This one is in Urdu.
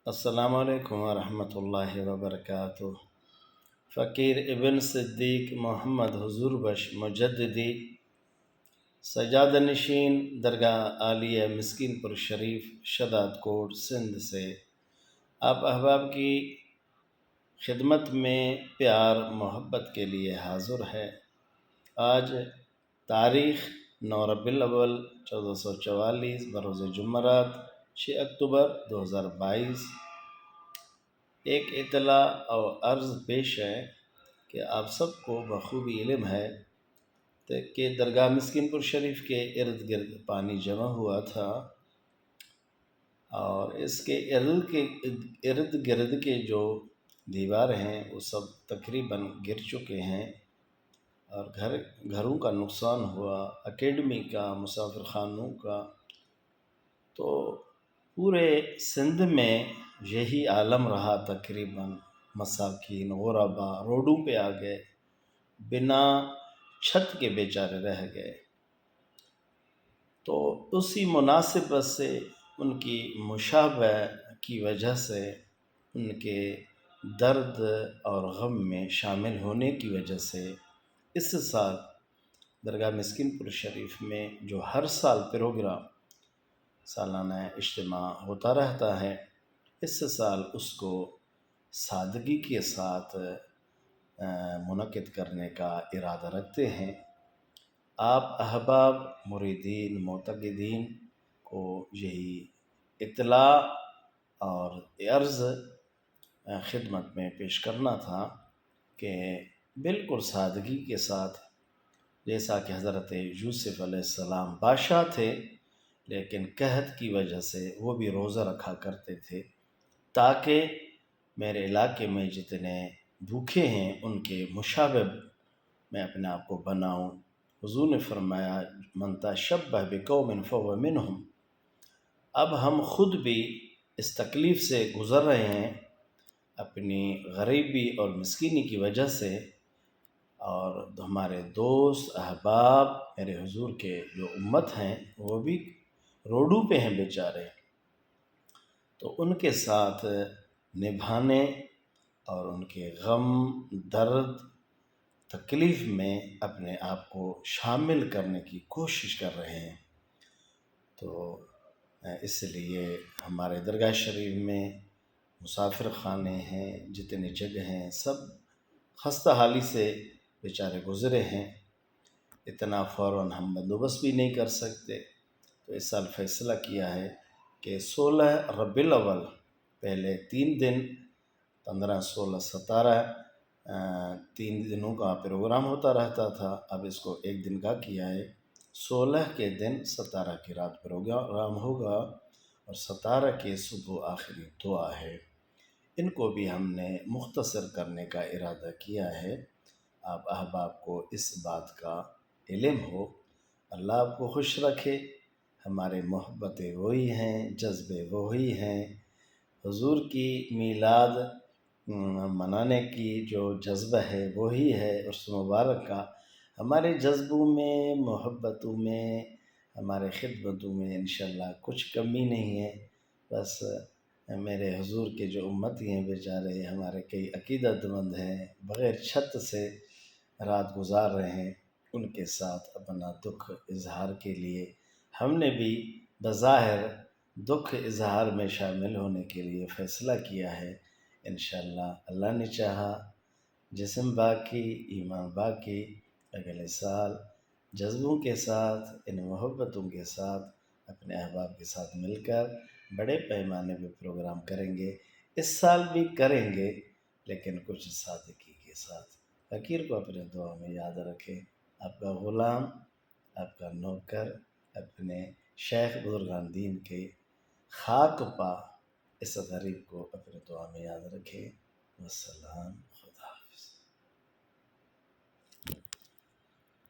السلام علیکم ورحمۃ اللہ وبرکاتہ۔ فقیر ابن صدیق محمد حضور بخش مجددی سجادہ نشین درگاہ عالیہ مسکین پور شریف شداد کوٹ سندھ سے آپ احباب کی خدمت میں پیار محبت کے لیے حاضر ہے۔ آج تاریخ 9 ربیع الاول 1444 بروز جمعرات 6 اکتوبر 2022۔ ایک اطلاع اور عرض پیش ہے کہ آپ سب کو بخوبی علم ہے کہ درگاہ مسکین پور شریف کے ارد گرد پانی جمع ہوا تھا اور اس کے ارد گرد کے جو دیوار ہیں وہ سب تقریباً گر چکے ہیں اور گھروں کا نقصان ہوا، اکیڈمی کا، مسافر خانوں کا۔ تو پورے سندھ میں یہی عالم رہا، تقریباً مساکین غربا روڈوں پہ آ گئے، بنا چھت کے بیچارے رہ گئے۔ تو اسی مناسبت سے ان کی مشابہ کی وجہ سے ان کے درد اور غم میں شامل ہونے کی وجہ سے اس سال درگاہ مسکین پور شریف میں جو ہر سال پروگرام سالانہ اجتماع ہوتا رہتا ہے، اس سال اس کو سادگی کے ساتھ منعقد کرنے کا ارادہ رکھتے ہیں۔ آپ احباب مریدین معتقدین کو یہی اطلاع اور عرض خدمت میں پیش کرنا تھا کہ بالکل سادگی کے ساتھ، جیسا کہ حضرت یوسف علیہ السلام بادشاہ تھے لیکن قحط کی وجہ سے وہ بھی روزہ رکھا کرتے تھے، تاکہ میرے علاقے میں جتنے بھوکے ہیں ان کے مشابہ میں اپنے آپ کو بناؤں۔ حضور نے فرمایا من تشبہ بقوم فہو منہم۔ اب ہم خود بھی اس تکلیف سے گزر رہے ہیں اپنی غریبی اور مسکینی کی وجہ سے، اور ہمارے دوست احباب میرے حضور کے جو امت ہیں وہ بھی روڈوں پہ ہیں بیچارے، تو ان کے ساتھ نبھانے اور ان کے غم، درد، تکلیف میں اپنے آپ کو شامل کرنے کی کوشش کر رہے ہیں۔ تو اس لیے ہمارے درگاہ شریف میں مسافر خانے ہیں، جتنے جگہ ہیں، سب خستہ حالی سے بیچارے گزرے ہیں، اتنا فوراً ہم بندوبست بھی نہیں کر سکتے۔ تو اس سال فیصلہ کیا ہے کہ 16 ربیع الاول، پہلے 3 دن 15، 16، 17 3 دنوں کا پروگرام ہوتا رہتا تھا، اب اس کو 1 دن کا کیا ہے۔ 16 کے دن 17 کی رات پروگرام ہوگا اور 17 کے صبح آخری دعا ہے۔ ان کو بھی ہم نے مختصر کرنے کا ارادہ کیا ہے۔ آپ احباب کو اس بات کا علم ہو۔ اللہ آپ کو خوش رکھے۔ ہمارے محبتیں وہی ہیں، جذبے وہی ہیں، حضور کی میلاد منانے کی جو جذبہ ہے وہی ہے۔ اس مبارک کا ہمارے جذبوں میں، محبتوں میں، ہمارے خدمتوں میں انشاءاللہ کچھ کمی نہیں ہے۔ بس میرے حضور کے جو امتی ہیں بیچارے، ہمارے کئی عقیدت مند ہیں، بغیر چھت سے رات گزار رہے ہیں، ان کے ساتھ اپنا دکھ اظہار کے لیے ہم نے بھی بظاہر دکھ اظہار میں شامل ہونے کے لیے فیصلہ کیا ہے۔ انشاءاللہ اللہ نے چاہا جسم باقی ایمان باقی، اگلے سال جذبوں کے ساتھ، ان محبتوں کے ساتھ، اپنے احباب کے ساتھ مل کر بڑے پیمانے پہ پروگرام کریں گے۔ اس سال بھی کریں گے لیکن کچھ سادگی کے ساتھ۔ فقیر کو اپنے دعا میں یاد رکھیں۔ آپ کا غلام، آپ کا نوکر، اپنے شیخ بزرگان دین کے خاک پا اس غریب کو اپنے دعا میں یاد رکھے۔ والسلام۔